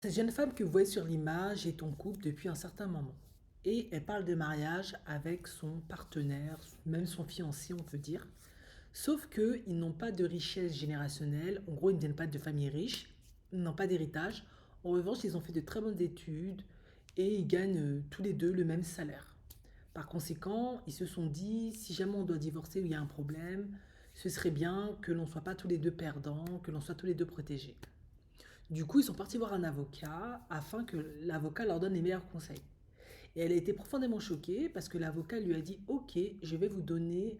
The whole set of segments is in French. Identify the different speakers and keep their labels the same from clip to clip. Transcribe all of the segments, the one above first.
Speaker 1: Cette jeune femme que vous voyez sur l'image est en couple depuis un certain moment. Et elle parle de mariage avec son partenaire, même son fiancé, on peut dire. Sauf qu'ils n'ont pas de richesse générationnelle. En gros, ils ne viennent pas de famille riche. Ils n'ont pas d'héritage. En revanche, ils ont fait de très bonnes études et ils gagnent tous les deux le même salaire. Par conséquent, ils se sont dit, si jamais on doit divorcer ou il y a un problème, ce serait bien que l'on ne soit pas tous les deux perdants, que l'on soit tous les deux protégés. Du coup, ils sont partis voir un avocat afin que l'avocat leur donne les meilleurs conseils. Et elle a été profondément choquée parce que l'avocat lui a dit: Ok, je vais vous donner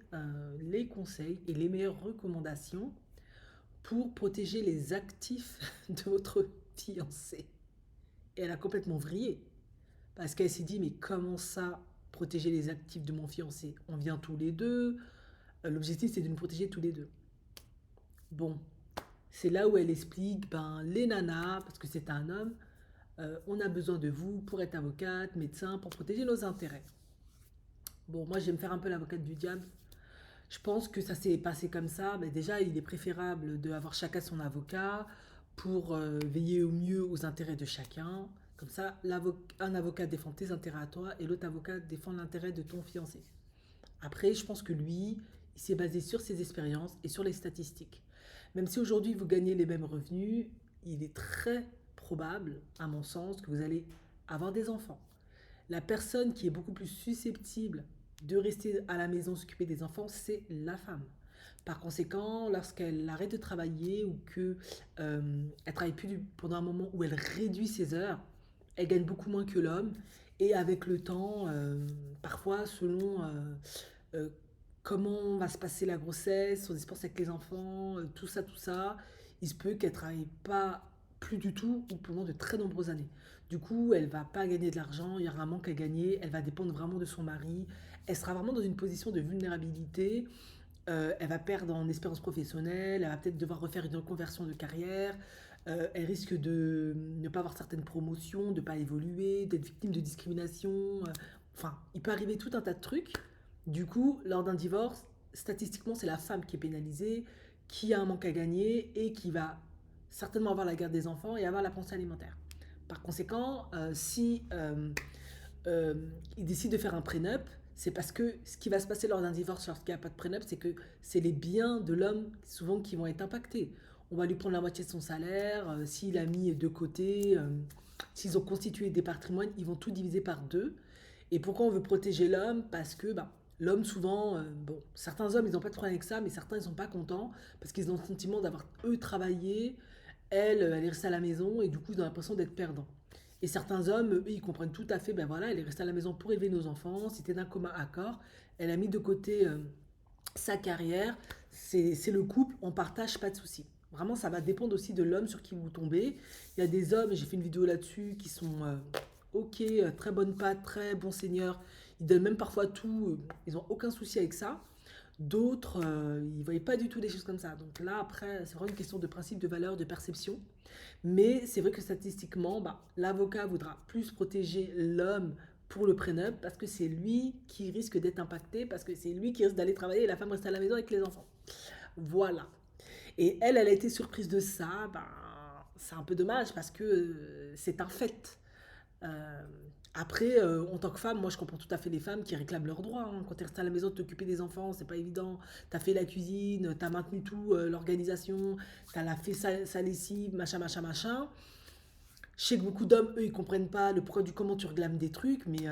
Speaker 1: les conseils et les meilleures recommandations pour protéger les actifs de votre fiancé. Et elle a complètement vrillé parce qu'elle s'est dit: Mais comment ça, protéger les actifs de mon fiancé? On vient tous les deux. L'objectif, c'est de nous protéger tous les deux. Bon, c'est là où elle explique ben, les nanas, parce que c'est un homme, on a besoin de vous pour être avocate, médecin, pour protéger nos intérêts. Bon, moi, je vais me faire un peu l'avocate du diable. Je pense que ça s'est passé comme ça. Mais déjà, il est préférable d'avoir chacun son avocat pour veiller au mieux aux intérêts de chacun. Comme ça, un avocat défend tes intérêts à toi et l'autre avocat défend l'intérêt de ton fiancé. Après, je pense que lui, il s'est basé sur ses expériences et sur les statistiques. Même si aujourd'hui vous gagnez les mêmes revenus, il est très probable, à mon sens, que vous allez avoir des enfants. La personne qui est beaucoup plus susceptible de rester à la maison s'occuper des enfants, c'est la femme. Par conséquent, lorsqu'elle arrête de travailler ou que elle travaille plus pendant un moment où elle réduit ses heures, elle gagne beaucoup moins que l'homme. Et avec le temps, parfois selon euh, comment va se passer la grossesse, son espace avec les enfants, tout ça, il se peut qu'elle travaille pas plus du tout ou pendant de très nombreuses années. Du coup, elle va pas gagner de l'argent, il y aura un manque à gagner, elle va dépendre vraiment de son mari, elle sera vraiment dans une position de vulnérabilité, elle va perdre en espérance professionnelle, elle va peut-être devoir refaire une reconversion de carrière, elle risque de ne pas avoir certaines promotions, de ne pas évoluer, d'être victime de discrimination. Enfin, il peut arriver tout un tas de trucs. Du coup, lors d'un divorce, statistiquement, c'est la femme qui est pénalisée, qui a un manque à gagner et qui va certainement avoir la garde des enfants et avoir la pension alimentaire. Par conséquent, si euh, il décide de faire un prénup, c'est parce que ce qui va se passer lors d'un divorce lorsqu'il n'y a pas de prénup, c'est que c'est les biens de l'homme souvent qui vont être impactés. On va lui prendre la moitié de son salaire, s'il a mis de côté, s'ils ont constitué des patrimoines, ils vont tout diviser par deux. Et pourquoi on veut protéger l'homme? Parce que bah, l'homme souvent, bon, certains hommes ils n'ont pas de problème avec ça, mais certains ils sont pas contents parce qu'ils ont le sentiment d'avoir eux travaillé, elle est restée à la maison et du coup ils ont l'impression d'être perdants. Et certains hommes, eux, ils comprennent tout à fait, ben voilà, elle est restée à la maison pour élever nos enfants, c'était d'un commun accord, elle a mis de côté sa carrière, c'est le couple, on partage, pas de souci. Vraiment, ça va dépendre aussi de l'homme sur qui vous tombez. Il y a des hommes, et j'ai fait une vidéo là-dessus, qui sont ok, très bonne patte, très bon seigneur, ils donnent même parfois tout, ils n'ont aucun souci avec ça. D'autres, ils ne voyaient pas du tout des choses comme ça. Donc là, après, c'est vraiment une question de principe, de valeur, de perception. Mais c'est vrai que statistiquement, bah, l'avocat voudra plus protéger l'homme pour le prénup parce que c'est lui qui risque d'être impacté, parce que c'est lui qui risque d'aller travailler et la femme reste à la maison avec les enfants. Voilà. Et elle a été surprise de ça. Bah, c'est un peu dommage parce que c'est un fait. Euh, Après, en tant que femme, moi je comprends tout à fait les femmes qui réclament leurs droits, hein. Quand tu restes à la maison de t'occuper des enfants, c'est pas évident. Tu as fait la cuisine, tu as maintenu tout, l'organisation, tu as fait sa lessive, machin, machin, machin. Je sais que beaucoup d'hommes, eux, ils comprennent pas le pourquoi du comment tu réclames des trucs, mais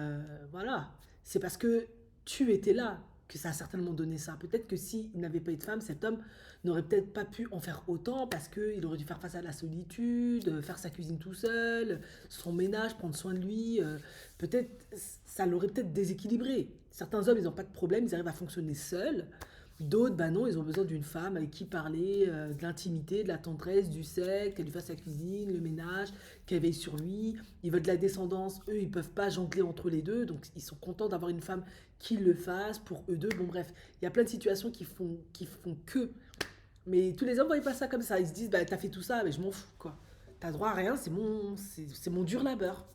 Speaker 1: voilà. C'est parce que tu étais là que ça a certainement donné ça. Peut-être que s'il n'avait pas eu de femme, cet homme n'aurait peut-être pas pu en faire autant parce qu'il aurait dû faire face à la solitude, faire sa cuisine tout seul, son ménage, prendre soin de lui. Peut-être, ça l'aurait peut-être déséquilibré. Certains hommes, ils n'ont pas de problème, ils arrivent à fonctionner seuls. D'autres, bah non, ils ont besoin d'une femme avec qui parler de l'intimité, de la tendresse, du sexe, qu'elle lui fasse la cuisine, le ménage, qu'elle veille sur lui. Ils veulent de la descendance, eux, ils peuvent pas jongler entre les deux, donc ils sont contents d'avoir une femme qui le fasse pour eux deux. Bon, bref, il y a plein de situations qui font que. Mais tous les hommes ne voient pas ça comme ça. Ils se disent, bah, t'as fait tout ça, mais je m'en fous, quoi. T'as droit à rien, c'est mon dur labeur.